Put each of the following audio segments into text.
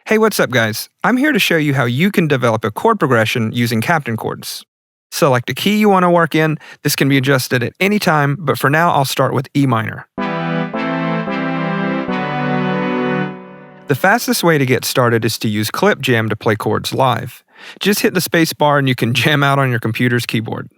Hey, what's up, guys? I'm here to show you how you can develop a chord progression using Captain Chords. Select a key you want to work in. This can be adjusted at any time, but for now I'll start with E minor. The fastest way to get started is to use Clip Jam to play chords live. Just hit the space bar and you can jam out on your computer's keyboard.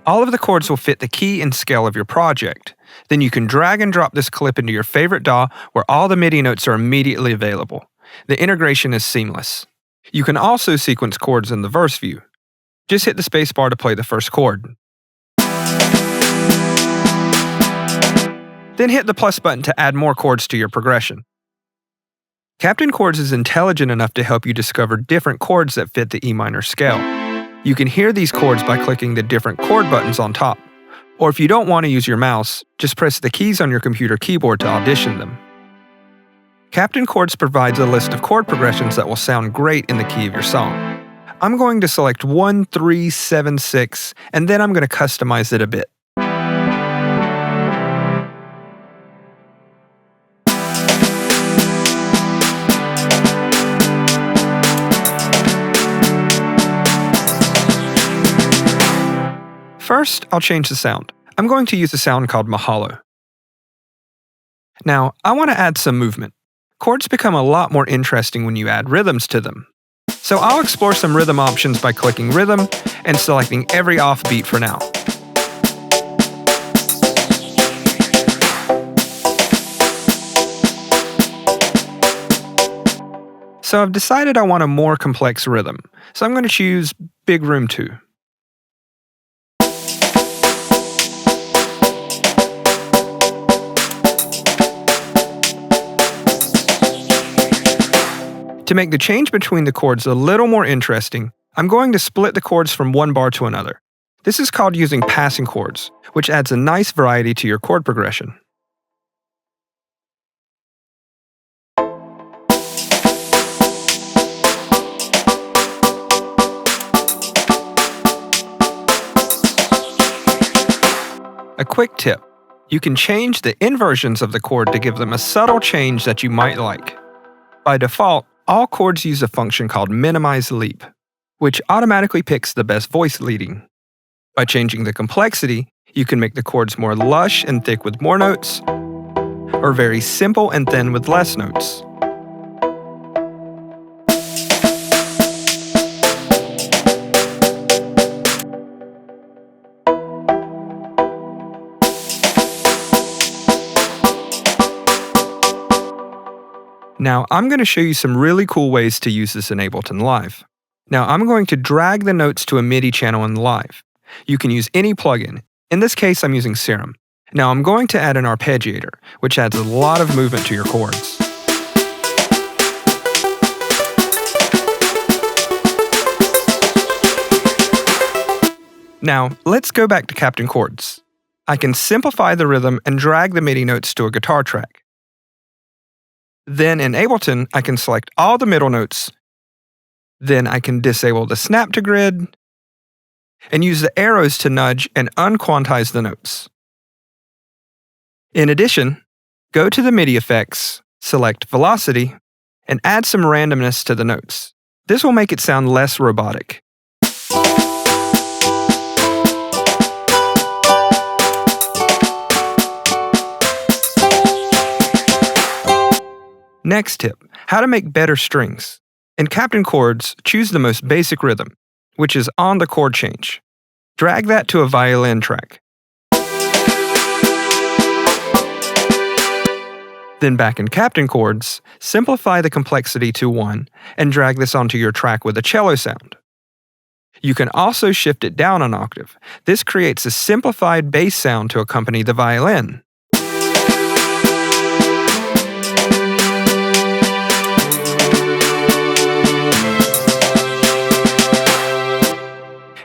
All of the chords will fit the key and scale of your project. Then you can drag and drop this clip into your favorite DAW where all the MIDI notes are immediately available. The integration is seamless. You can also sequence chords in the verse view. Just hit the space bar to play the first chord. Then hit the plus button to add more chords to your progression. Captain Chords is intelligent enough to help you discover different chords that fit the E minor scale. You can hear these chords by clicking the different chord buttons on top. Or if you don't want to use your mouse, just press the keys on your computer keyboard to audition them. Captain Chords provides a list of chord progressions that will sound great in the key of your song. I'm going to select 1, 3, 7, 6, and then I'm going to customize it a bit. First, I'll change the sound. I'm going to use a sound called Mahalo. Now, I want to add some movement. Chords become a lot more interesting when you add rhythms to them. So I'll explore some rhythm options by clicking Rhythm and selecting every offbeat for now. So I've decided I want a more complex rhythm, so I'm going to choose Big Room 2. To make the change between the chords a little more interesting, I'm going to split the chords from one bar to another. This is called using passing chords, which adds a nice variety to your chord progression. A quick tip: you can change the inversions of the chord to give them a subtle change that you might like. By default, all chords use a function called Minimize Leap, which automatically picks the best voice leading. By changing the complexity, you can make the chords more lush and thick with more notes, or very simple and thin with less notes. Now, I'm going to show you some really cool ways to use this in Ableton Live. Now, I'm going to drag the notes to a MIDI channel in Live. You can use any plugin. In this case, I'm using Serum. Now, I'm going to add an arpeggiator, which adds a lot of movement to your chords. Now, let's go back to Captain Chords. I can simplify the rhythm and drag the MIDI notes to a guitar track. Then in Ableton, I can select all the middle notes. Then I can disable the snap to grid and use the arrows to nudge and unquantize the notes. In addition, go to the MIDI effects, select Velocity, and add some randomness to the notes. This will make it sound less robotic. Next tip: how to make better strings. In Captain Chords, choose the most basic rhythm, which is on the chord change. Drag that to a violin track. Then back in Captain Chords, simplify the complexity to 1 and drag this onto your track with a cello sound. You can also shift it down an octave. This creates a simplified bass sound to accompany the violin.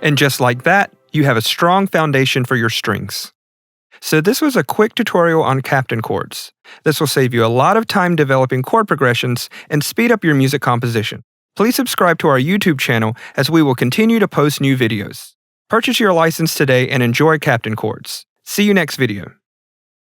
And just like that, you have a strong foundation for your strings. So this was a quick tutorial on Captain Chords. This will save you a lot of time developing chord progressions and speed up your music composition. Please subscribe to our YouTube channel as we will continue to post new videos. Purchase your license today and enjoy Captain Chords. See you next video.